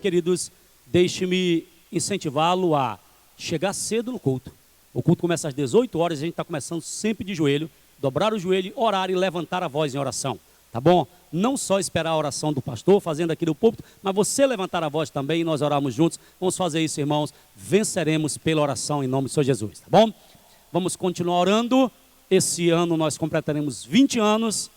queridos, deixe-me incentivá-lo a chegar cedo no culto. O culto começa às 18 horas, a gente está começando sempre de joelho, dobrar o joelho, orar e levantar a voz em oração, tá bom? Não só esperar a oração do pastor, fazendo aqui no púlpito, mas você levantar a voz também e nós orarmos juntos. Vamos fazer isso, irmãos, venceremos pela oração em nome do Senhor Jesus, tá bom? Vamos continuar orando. Esse ano nós completaremos 20 anos.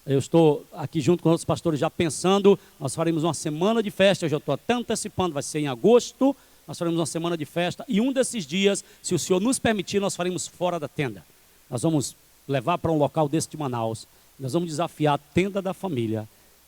Eu estou aqui junto com outros pastores já pensando, nós faremos uma semana de festa, eu já estou até antecipando, vai ser em agosto, nós faremos uma semana de festa, e um desses dias, se o Senhor nos permitir, nós faremos fora da tenda. Nós vamos levar para um local desse de Manaus, nós vamos desafiar a tenda da família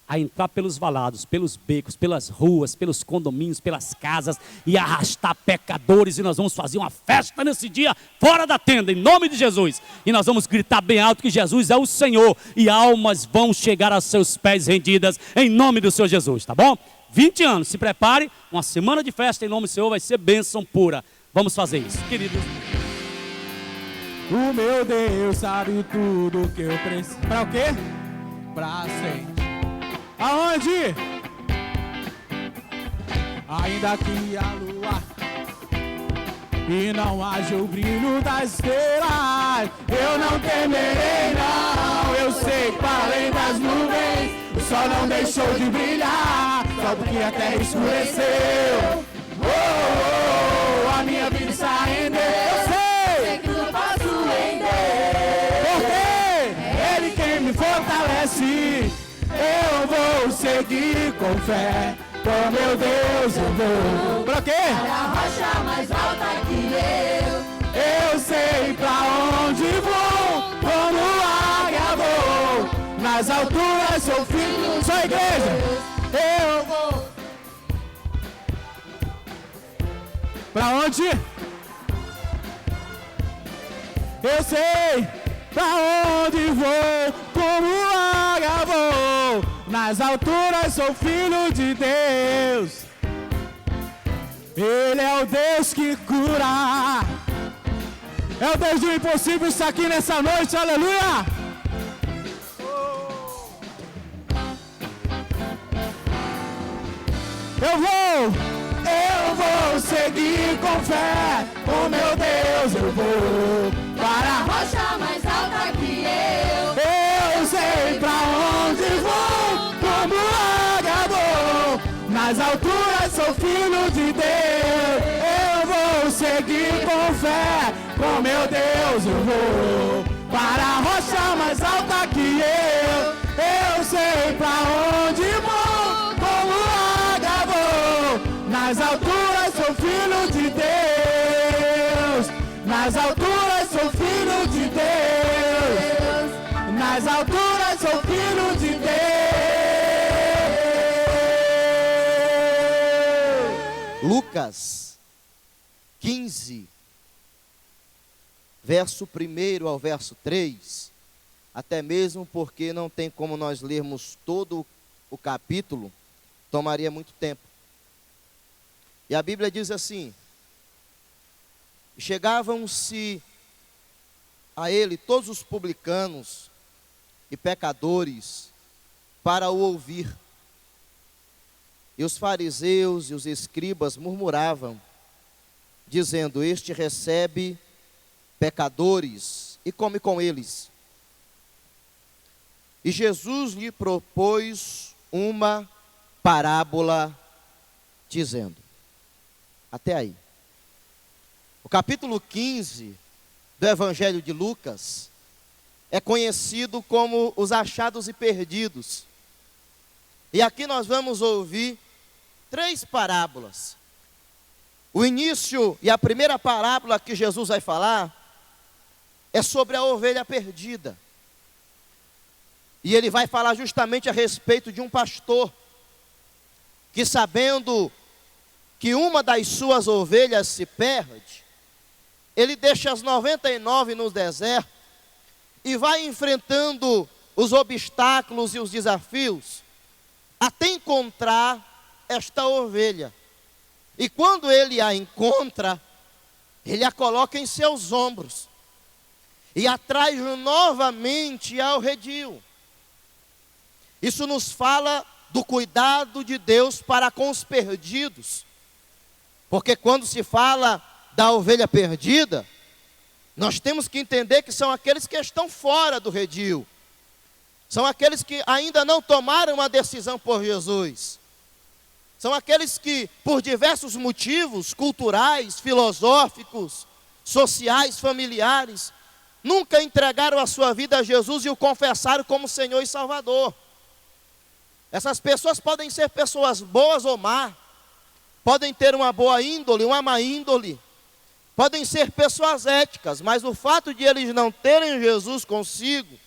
a entrar pelos valados, pelos becos, pelas ruas, pelos condomínios, pelas casas e arrastar pecadores, e nós vamos fazer uma festa nesse dia fora da tenda, em nome de Jesus, e nós vamos gritar bem alto que Jesus é o Senhor, e almas vão chegar aos seus pés rendidas, em nome do Senhor Jesus, tá bom? 20 anos, se prepare, uma semana de festa em nome do Senhor, vai ser bênção pura. Vamos fazer isso, queridos. O meu Deus sabe tudo que eu preciso. Pra o quê? Pra sempre. Aonde? Ainda que a lua e não haja o brilho das estrelas, eu não temerei não. Eu sei que para além das nuvens o sol não deixou de brilhar, só porque a terra escureceu. Oh, oh, oh, a minha vida está em Deus. Eu sei que eu posso em Deus, porque Ele quem me fortalece. Eu vou seguir com fé, com meu Deus eu vou. Pra quê? Para a rocha mais alta que eu sei pra onde vou, como águia vou. Nas alturas sou filho, sou igreja. Eu vou. Pra onde? Eu sei pra onde vou, como águia vou. Nas alturas sou filho de Deus. Ele é o Deus que cura. É o Deus do impossível, está aqui nessa noite, aleluia. Eu vou seguir com fé, oh meu Deus, eu vou para a rocha mais alta que eu sei pra onde vou, como águia vou. Nas alturas sou filho de Deus. Eu vou seguir com fé, com meu Deus eu vou para a rocha mais alta que eu sei pra onde vou, como águia vou. Nas alturas sou filho de Deus. Nas alturas sou filho de Deus. Nas alturas sou filho de Deus. Lucas 15, verso 1 ao verso 3, até mesmo porque não tem como nós lermos todo o capítulo, tomaria muito tempo. E a Bíblia diz assim: chegavam-se a ele todos os publicanos e pecadores para o ouvir. E os fariseus e os escribas murmuravam, dizendo: este recebe pecadores e come com eles. E Jesus lhe propôs uma parábola, dizendo, até aí. O capítulo 15 do Evangelho de Lucas é conhecido como os achados e perdidos. E aqui nós vamos ouvir 3 parábolas. O início e a primeira parábola que Jesus vai falar é sobre a ovelha perdida. E ele vai falar justamente a respeito de um pastor que, sabendo que uma das suas ovelhas se perde, ele deixa as 99 no deserto e vai enfrentando os obstáculos e os desafios até encontrar esta ovelha. E quando ele a encontra, ele a coloca em seus ombros e a traz novamente ao redil. Isso nos fala do cuidado de Deus para com os perdidos. Porque quando se fala da ovelha perdida, nós temos que entender que são aqueles que estão fora do redil. São aqueles que ainda não tomaram uma decisão por Jesus. São aqueles que, por diversos motivos culturais, filosóficos, sociais, familiares, nunca entregaram a sua vida a Jesus e o confessaram como Senhor e Salvador. Essas pessoas podem ser pessoas boas ou más, podem ter uma boa índole, uma má índole, podem ser pessoas éticas, mas o fato de eles não terem Jesus consigo,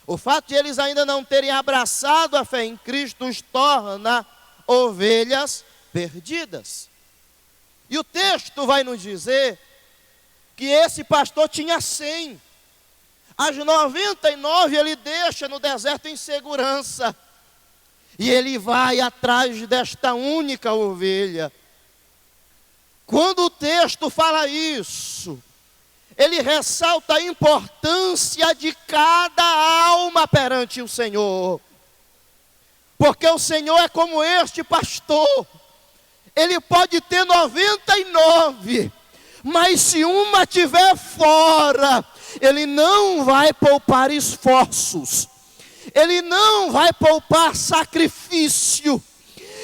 o fato de eles ainda não terem abraçado a fé em Cristo, os torna ovelhas perdidas. E o texto vai nos dizer que esse pastor tinha 100. As 99 ele deixa no deserto em segurança. E ele vai atrás desta única ovelha. Quando o texto fala isso, ele ressalta a importância de cada alma perante o Senhor. Porque o Senhor é como este pastor. Ele pode ter 99, mas se uma estiver fora, ele não vai poupar esforços. Ele não vai poupar sacrifício.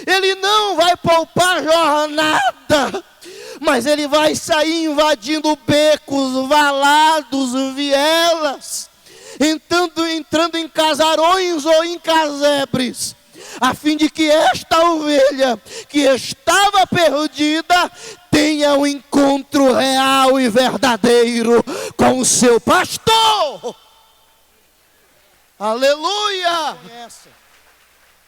Ele não vai poupar jornada. Mas ele vai sair invadindo becos, valados, vielas, entrando em casarões ou em casebres, a fim de que esta ovelha que estava perdida tenha um encontro real e verdadeiro com o seu pastor. Aleluia!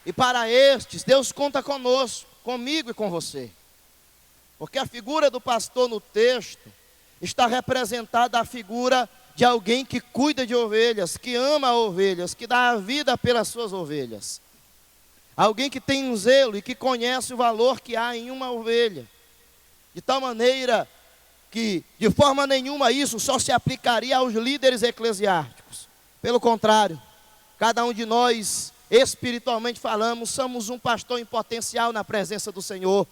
E para estes, Deus conta conosco, comigo e com você. Porque a figura do pastor no texto está representada a figura de alguém que cuida de ovelhas, que ama ovelhas, que dá a vida pelas suas ovelhas. Alguém que tem um zelo e que conhece o valor que há em uma ovelha. De tal maneira que, de forma nenhuma, isso só se aplicaria aos líderes eclesiásticos. Pelo contrário, cada um de nós, espiritualmente falamos, somos um pastor em potencial na presença do Senhor.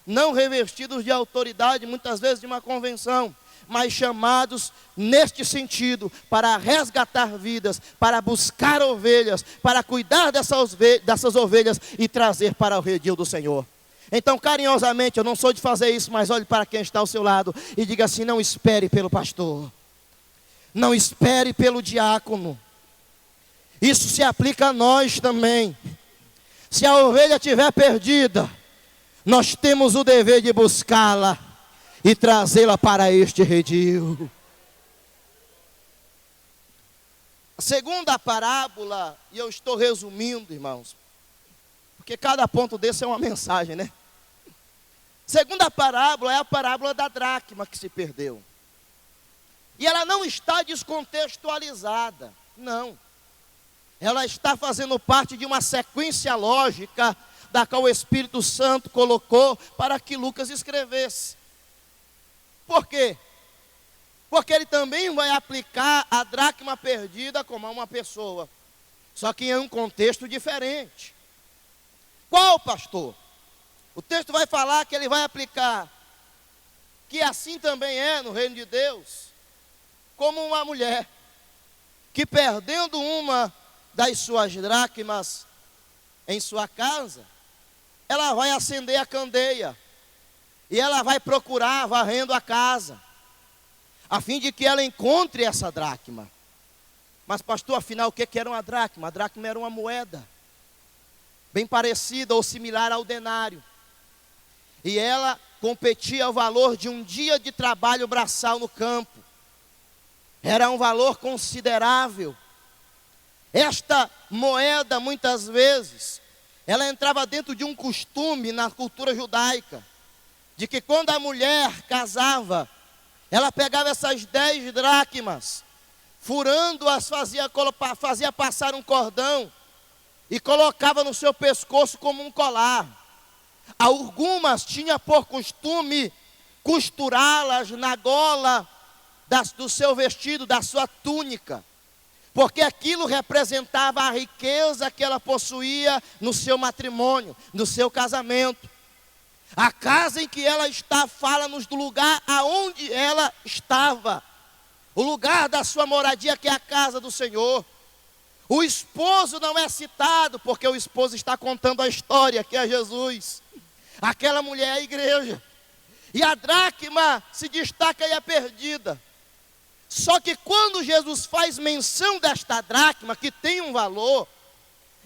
Não revestidos de autoridade, muitas vezes de uma convenção, mas chamados neste sentido, para resgatar vidas, para buscar ovelhas, para cuidar dessas ovelhas e trazer para o redil do Senhor. Então, carinhosamente, eu não sou de fazer isso, mas olhe para quem está ao seu lado e diga assim: não espere pelo pastor, não espere pelo diácono. Isso se aplica a nós também. Se a ovelha estiver perdida, nós temos o dever de buscá-la e trazê-la para este redil. A segunda parábola, e eu estou resumindo, irmãos, porque cada ponto desse é uma mensagem, né? Segunda parábola é a parábola da dracma que se perdeu. E ela não está descontextualizada, não. Ela está fazendo parte de uma sequência lógica da qual o Espírito Santo colocou para que Lucas escrevesse. Por quê? Porque ele também vai aplicar a dracma perdida como a uma pessoa, só que em um contexto diferente. Qual, pastor? O texto vai falar que ele vai aplicar que assim também é no reino de Deus, como uma mulher que, perdendo uma das suas dracmas em sua casa, ela vai acender a candeia e ela vai procurar varrendo a casa, a fim de que ela encontre essa dracma. Mas pastor, afinal, o que era uma dracma? A dracma era uma moeda, bem parecida ou similar ao denário. E ela competia ao valor de um dia de trabalho braçal no campo. Era um valor considerável. Esta moeda, muitas vezes, ela entrava dentro de um costume na cultura judaica, de que quando a mulher casava, ela pegava essas 10 dracmas, furando-as, fazia passar um cordão e colocava no seu pescoço como um colar. Algumas tinham por costume costurá-las na gola do seu vestido, da sua túnica, porque aquilo representava a riqueza que ela possuía no seu matrimônio, no seu casamento. A casa em que ela está fala-nos do lugar aonde ela estava, o lugar da sua moradia, que é a casa do Senhor. O esposo não é citado, porque o esposo está contando a história, que é Jesus. Aquela mulher é a igreja. E a dracma se destaca e é perdida. Só que quando Jesus faz menção desta dracma, que tem um valor,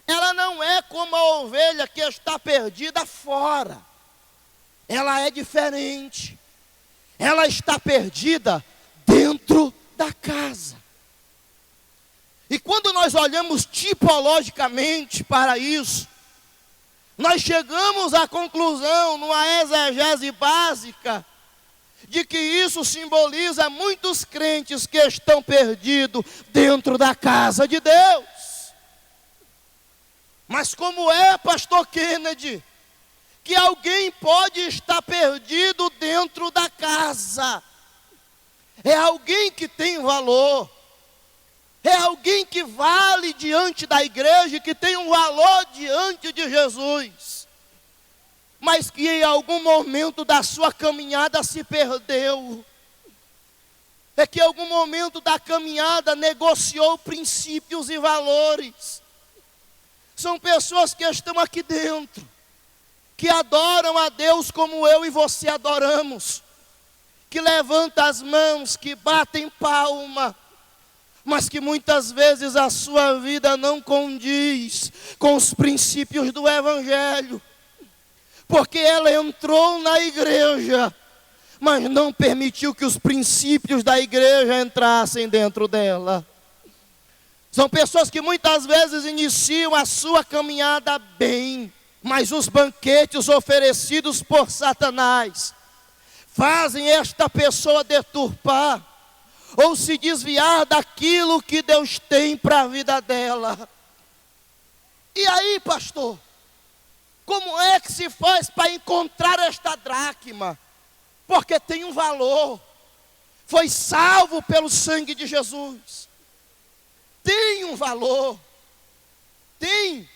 ela não é como a ovelha que está perdida fora. Ela é diferente. Ela está perdida dentro da casa. E quando nós olhamos tipologicamente para isso, nós chegamos à conclusão, numa exegese básica, de que isso simboliza muitos crentes que estão perdidos dentro da casa de Deus. Mas como é, pastor Kennedy, que alguém pode estar perdido dentro da casa? É alguém que tem valor, é alguém que vale diante da igreja, que tem um valor diante de Jesus, mas que em algum momento da sua caminhada se perdeu. É que em algum momento da caminhada negociou princípios e valores. São pessoas que estão aqui dentro, que adoram a Deus como eu e você adoramos, que levantam as mãos, que batem palma, mas que muitas vezes a sua vida não condiz com os princípios do Evangelho, porque ela entrou na igreja, mas não permitiu que os princípios da igreja entrassem dentro dela. São pessoas que muitas vezes iniciam a sua caminhada bem, mas os banquetes oferecidos por Satanás fazem esta pessoa deturpar ou se desviar daquilo que Deus tem para a vida dela. E aí, pastor, como é que se faz para encontrar esta dracma? Porque tem um valor, foi salvo pelo sangue de Jesus, tem um valor, tem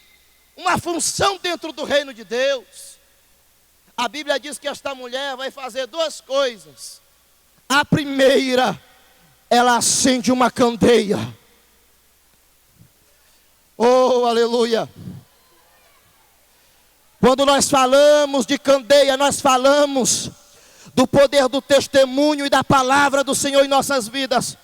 uma função dentro do reino de Deus. A Bíblia diz que esta mulher vai fazer duas coisas. A primeira, ela acende uma candeia. Oh, aleluia. Quando nós falamos de candeia, nós falamos do poder do testemunho e da palavra do Senhor em nossas vidas.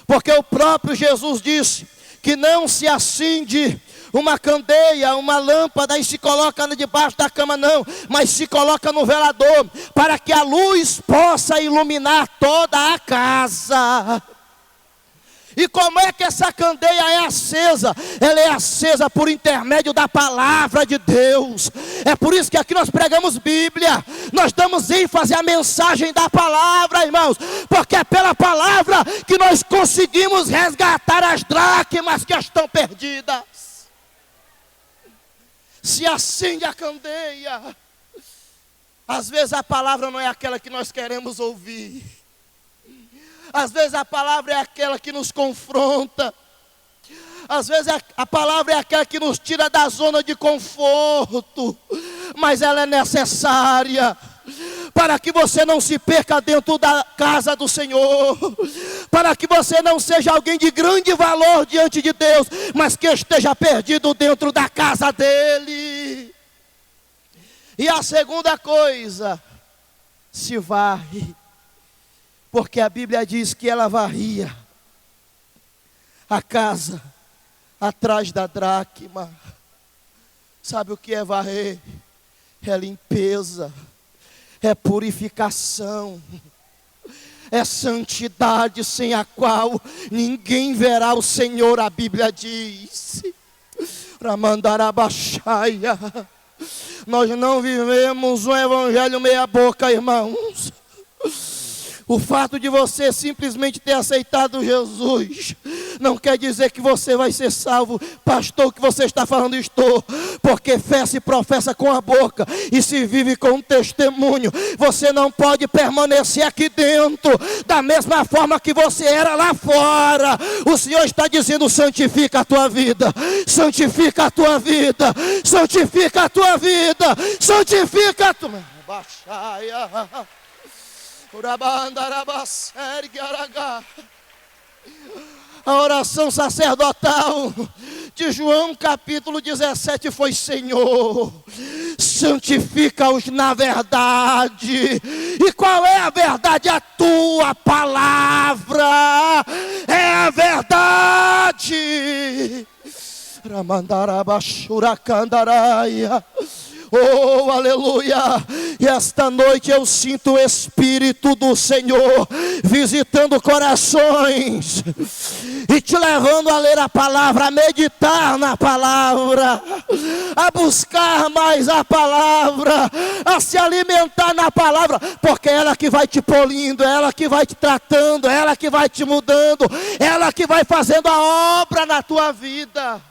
Porque o próprio Jesus disse que não se acende uma candeia, uma lâmpada e se coloca debaixo da cama, não, mas se coloca no velador, para que a luz possa iluminar toda a casa. E como é que essa candeia é acesa? Ela é acesa por intermédio da palavra de Deus. É por isso que aqui nós pregamos Bíblia, nós damos ênfase à mensagem da palavra, irmãos, porque é pela palavra que nós conseguimos resgatar as dracmas que estão perdidas. Se acende a candeia. Às vezes a palavra não é aquela que nós queremos ouvir. Às vezes a palavra é aquela que nos confronta. Às vezes a palavra é aquela que nos tira da zona de conforto. Mas ela é necessária para que você não se perca dentro da casa do Senhor, para que você não seja alguém de grande valor diante de Deus, mas que esteja perdido dentro da casa dele. E a segunda coisa, se varre, porque a Bíblia diz que ela varria a casa atrás da dracma. Sabe o que é varrer? É limpeza, é purificação, é santidade sem a qual ninguém verá o Senhor, a Bíblia diz. Para mandar abaixaia. Nós não vivemos um evangelho meia boca, irmãos. O fato de você simplesmente ter aceitado Jesus não quer dizer que você vai ser salvo. Pastor, o que você está falando? Estou. porque fé se professa com a boca e se vive com um testemunho. Você não pode permanecer aqui dentro da mesma forma que você era lá fora. O Senhor está dizendo: santifica a tua vida, santifica a tua vida, santifica a tua vida, santifica a tua... A oração sacerdotal de João capítulo 17 foi: Senhor, santifica-os na verdade. E qual é a verdade? A tua palavra é a verdade. Ramandarabashurakandaraya. Oh, aleluia! E esta noite eu sinto o Espírito do Senhor visitando corações e te levando a ler a palavra, a meditar na palavra, a buscar mais a palavra, a se alimentar na palavra, porque é ela que vai te polindo, é ela que vai te tratando, é ela que vai te mudando, é ela que vai fazendo a obra na tua vida.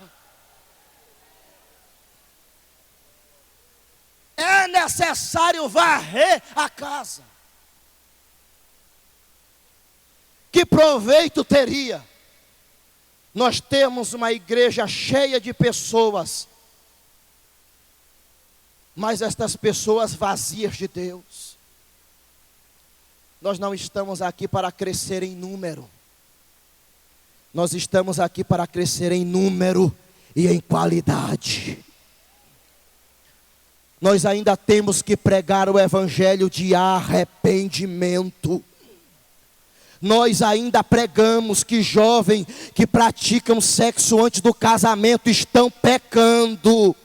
É necessário varrer a casa. Que proveito teria nós termos uma igreja cheia de pessoas, mas estas pessoas vazias de Deus? Nós não estamos aqui para crescer em número. Nós estamos aqui para crescer em número e em qualidade. Nós ainda temos que pregar o evangelho de arrependimento. Nós ainda pregamos que jovens que praticam sexo antes do casamento estão pecando.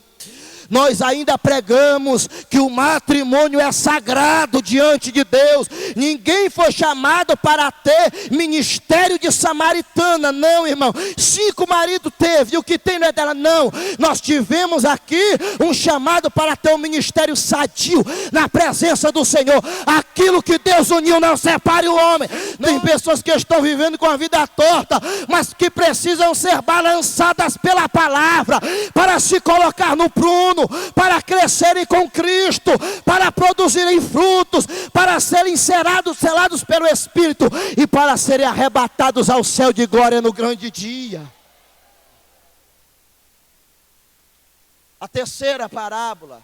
Nós ainda pregamos que o matrimônio é sagrado diante de Deus. Ninguém foi chamado para ter ministério de samaritana, não, irmão. 5 maridos teve, e o que tem não é dela, não. Nós tivemos aqui um chamado para ter um ministério sadio na presença do Senhor. Aquilo que Deus uniu, não separe o homem. Tem pessoas que estão vivendo com a vida torta, mas que precisam ser balançadas pela palavra, para se colocar no prumo, para crescerem com Cristo, para produzirem frutos, para serem selados pelo Espírito e para serem arrebatados ao céu de glória no grande dia. A terceira parábola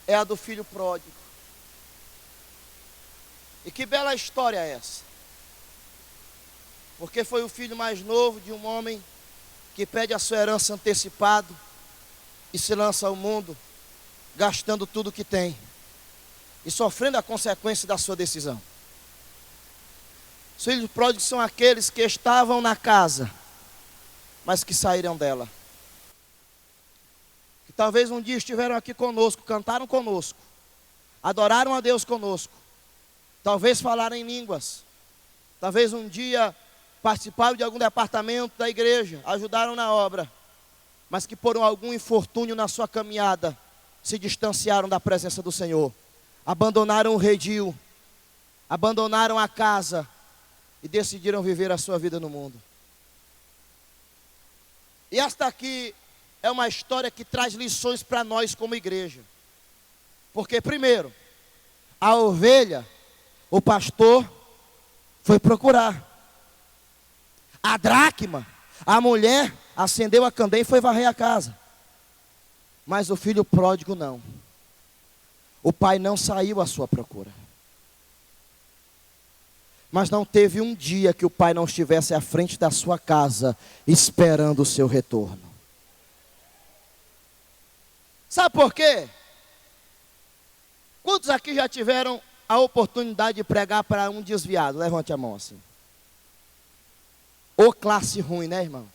é a do filho pródigo. E que bela história é essa? Porque foi o filho mais novo de um homem que pede a sua herança antecipado e se lança ao mundo, gastando tudo que tem e sofrendo a consequência da sua decisão. Os filhos pródigos são aqueles que estavam na casa, mas que saíram dela. Que talvez um dia estiveram aqui conosco, cantaram conosco, adoraram a Deus conosco, talvez falaram em línguas, talvez um dia participaram de algum departamento da igreja, ajudaram na obra, mas que por algum infortúnio na sua caminhada se distanciaram da presença do Senhor, abandonaram o redil, abandonaram a casa e decidiram viver a sua vida no mundo. E esta aqui é uma história que traz lições para nós como igreja. Porque primeiro, a ovelha, o pastor foi procurar. A dracma, a mulher, acendeu a candeia e foi varrer a casa. Mas o filho pródigo não. O pai não saiu à sua procura. Mas não teve um dia que o pai não estivesse à frente da sua casa, esperando o seu retorno. Sabe por quê? Quantos aqui já tiveram a oportunidade de pregar para um desviado? Levante a mão assim. Ô classe ruim, né, irmão?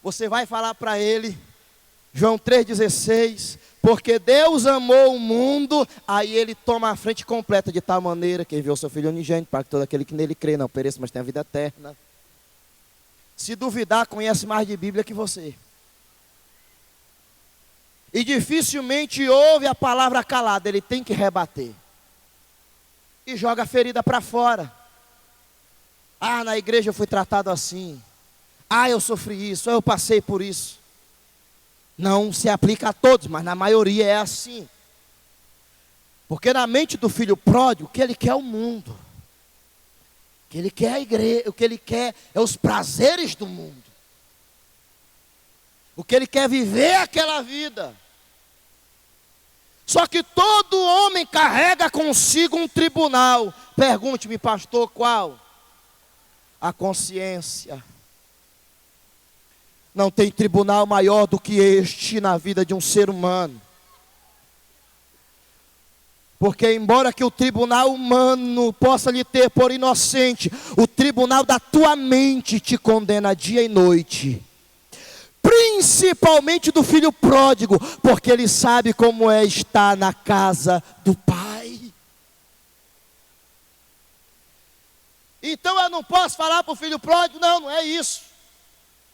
Você vai falar para ele, João 3,16, porque Deus amou o mundo, aí ele toma a frente completa, de tal maneira que enviou seu Filho unigênito, para que todo aquele que nele crê não pereça, mas tenha vida eterna. Se duvidar, conhece mais de Bíblia que você. E dificilmente ouve a palavra calada, ele tem que rebater. E joga a ferida para fora. Ah, na igreja eu fui tratado assim. Ah, eu sofri isso, eu passei por isso. Não se aplica a todos, mas na maioria é assim. Porque na mente do filho pródigo, o que ele quer é o mundo. O que ele quer é a igreja, o que ele quer é os prazeres do mundo. O que ele quer é viver aquela vida. Só que todo homem carrega consigo um tribunal. Pergunte-me, pastor, qual? A consciência. Não tem tribunal maior do que este na vida de um ser humano. Porque embora que o tribunal humano possa lhe ter por inocente, o tribunal da tua mente te condena dia e noite. Principalmente do filho pródigo, porque ele sabe como é estar na casa do pai. Então eu não posso falar para o filho pródigo, não é isso.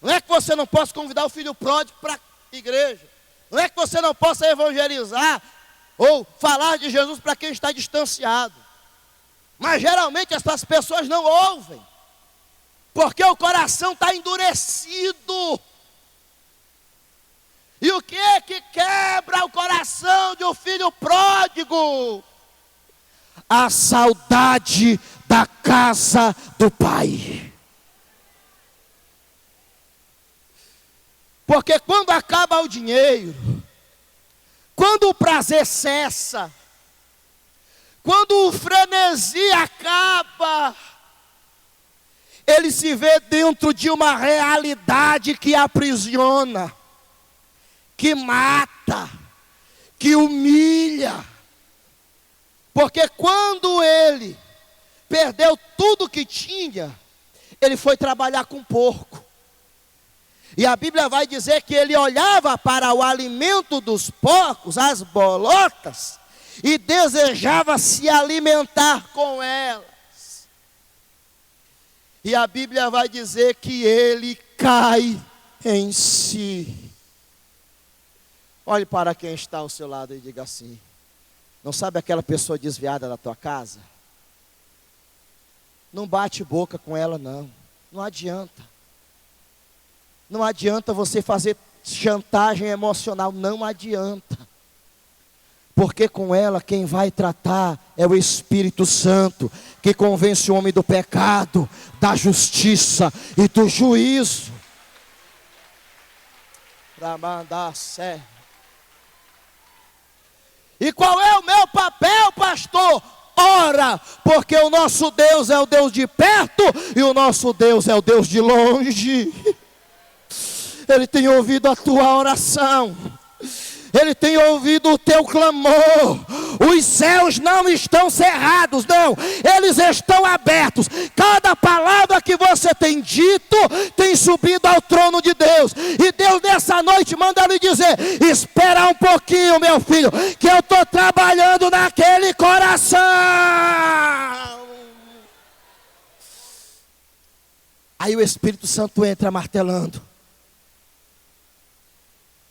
Não é que você não possa convidar o filho pródigo para a igreja. Não é que você não possa evangelizar ou falar de Jesus para quem está distanciado. Mas geralmente essas pessoas não ouvem, porque o coração está endurecido. E o que é que quebra o coração de um filho pródigo? A saudade da casa do pai. Porque quando acaba o dinheiro, quando o prazer cessa, quando o frenesi acaba, ele se vê dentro de uma realidade que aprisiona, que mata, que humilha. Porque quando ele perdeu tudo que tinha, ele foi trabalhar com porco. E a Bíblia vai dizer que ele olhava para o alimento dos porcos, as bolotas, e desejava se alimentar com elas. E a Bíblia vai dizer que ele cai em si. Olhe para quem está ao seu lado e diga assim: não sabe aquela pessoa desviada da tua casa? Não bate boca com ela não, não adianta. Não adianta você fazer chantagem emocional, não adianta. Porque com ela quem vai tratar é o Espírito Santo, que convence o homem do pecado, da justiça e do juízo. Para mandar certo. E qual é o meu papel, pastor? Ora, porque o nosso Deus é o Deus de perto e o nosso Deus é o Deus de longe. Ele tem ouvido a tua oração. Ele tem ouvido o teu clamor. Os céus não estão cerrados, não. Eles estão abertos. Cada palavra que você tem dito tem subido ao trono de Deus. E Deus nessa noite manda lhe dizer: espera um pouquinho, meu filho, que eu estou trabalhando naquele coração. Aí o Espírito Santo entra martelando.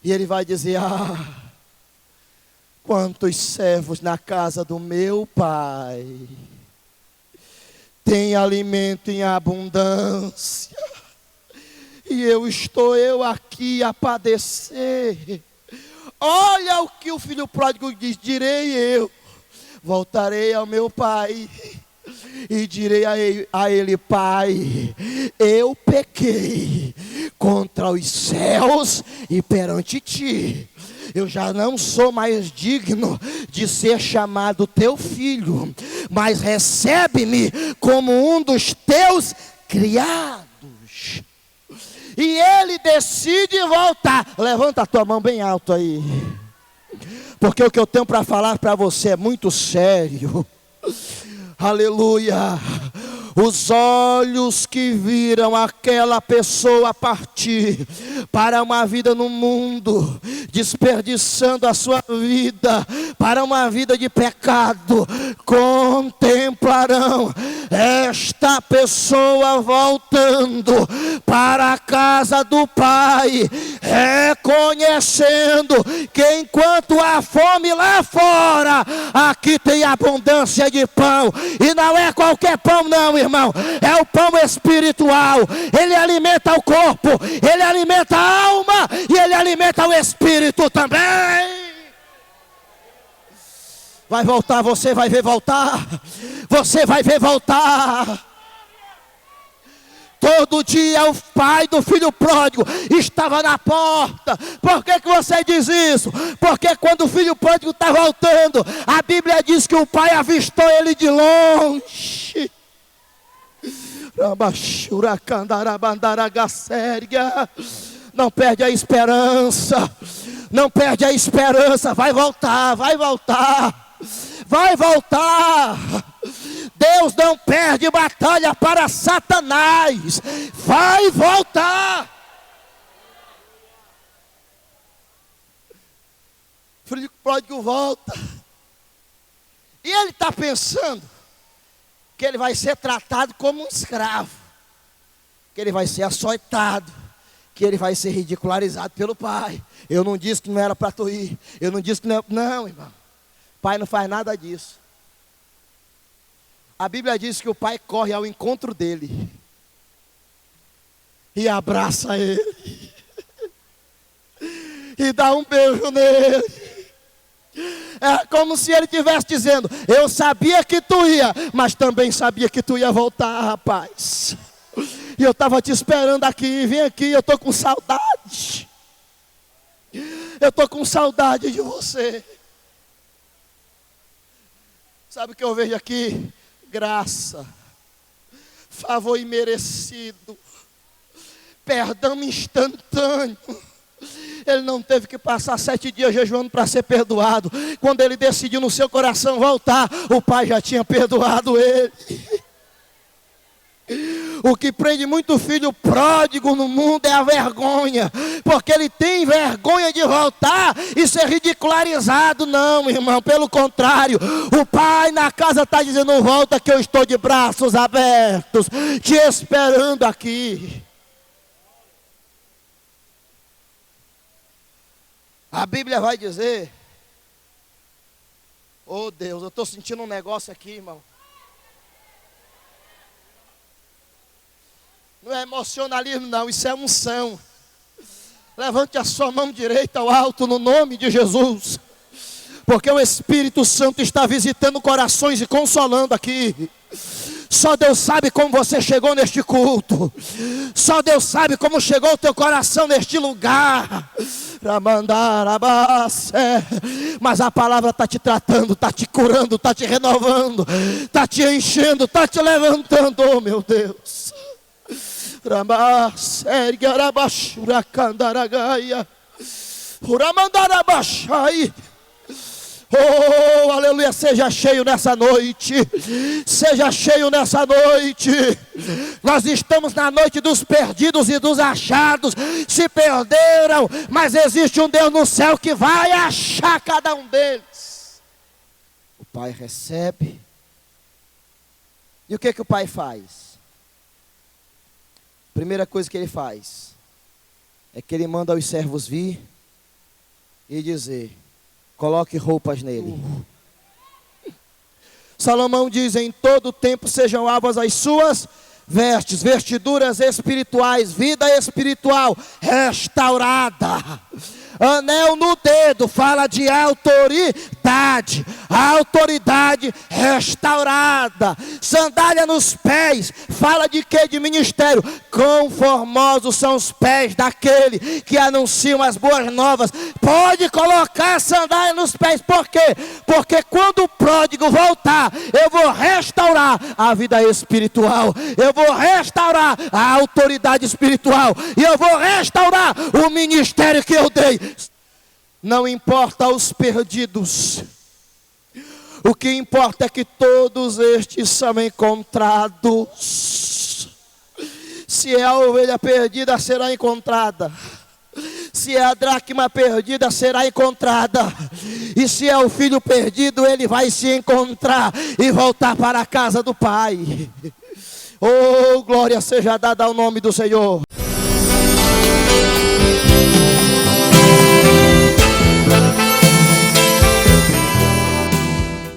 E ele vai dizer: quantos servos na casa do meu pai tem alimento em abundância, e eu aqui a padecer. Olha o que o filho pródigo diz: direi eu, voltarei ao meu pai e direi a ele: pai, eu pequei contra os céus e perante ti. Eu já não sou mais digno de ser chamado teu filho, mas recebe-me como um dos teus criados. E ele decide voltar. Levanta a tua mão bem alto aí, porque o que eu tenho para falar para você é muito sério. Aleluia. Os olhos que viram aquela pessoa partir para uma vida no mundo, desperdiçando a sua vida para uma vida de pecado, contemplarão esta pessoa voltando para a casa do Pai, reconhecendo que enquanto há fome lá fora, aqui tem abundância de pão. E não é qualquer pão não, irmão, é o pão espiritual. Ele alimenta o corpo, ele alimenta a alma e ele alimenta o espírito também. Vai voltar, você vai ver voltar. Você vai ver voltar. Todo dia o pai do filho pródigo estava na porta. Por que você diz isso? Porque quando o filho pródigo está voltando, a Bíblia diz que o pai avistou ele de longe. Não perde a esperança. Não perde a esperança. Vai voltar, vai voltar. Vai voltar. Deus não perde batalha para Satanás. Vai voltar. O filho pródigo volta. E ele está pensando que ele vai ser tratado como um escravo, que ele vai ser açoitado, que ele vai ser ridicularizado pelo pai. Eu não disse que não era para tu ir. Eu não disse que não. Não, irmão. O pai não faz nada disso. A Bíblia diz que o pai corre ao encontro dele e abraça ele e dá um beijo nele. É como se ele estivesse dizendo: eu sabia que tu ia, mas também sabia que tu ia voltar, rapaz. E eu estava te esperando aqui, vem aqui, eu estou com saudade. Eu estou com saudade de você. Sabe o que eu vejo aqui? Graça, favor imerecido, perdão instantâneo. Ele não teve que passar 7 dias jejuando para ser perdoado. Quando ele decidiu no seu coração voltar, o pai já tinha perdoado ele. O que prende muito filho pródigo no mundo é a vergonha, porque ele tem vergonha de voltar e ser ridicularizado. Não, irmão, pelo contrário, o pai na casa está dizendo: volta que eu estou de braços abertos, te esperando aqui. A Bíblia vai dizer, oh Deus, eu estou sentindo um negócio aqui, irmão. Não é emocionalismo não, isso é unção. Levante a sua mão direita ao alto no nome de Jesus. Porque o Espírito Santo está visitando corações e consolando aqui. Só Deus sabe como você chegou neste culto. Só Deus sabe como chegou o teu coração neste lugar. Mas a palavra está te tratando, está te curando, está te renovando, está te enchendo, está te levantando, oh meu Deus. Oh, aleluia, seja cheio nessa noite. Seja cheio nessa noite. Nós estamos na noite dos perdidos e dos achados. Se perderam, mas existe um Deus no céu que vai achar cada um deles. O pai recebe. E o que o pai faz? Primeira coisa que ele faz é que ele manda os servos vir e dizer: coloque roupas nele. Salomão diz: em todo tempo sejam alvas as suas vestes, vestiduras espirituais, vida espiritual restaurada. Anel no dedo fala de autoridade, autoridade restaurada. Sandália nos pés fala de quê? De ministério. Quão formosos são os pés daquele que anunciam as boas novas. Pode colocar sandália nos pés, por quê? Porque quando o pródigo voltar, eu vou restaurar a vida espiritual, eu vou restaurar a autoridade espiritual, e eu vou restaurar o ministério que eu dei. Não importa os perdidos, o que importa é que todos estes são encontrados. Se é a ovelha perdida, será encontrada. Se é a dracma perdida, será encontrada. E se é o filho perdido, ele vai se encontrar e voltar para a casa do pai. Oh, glória seja dada ao nome do Senhor.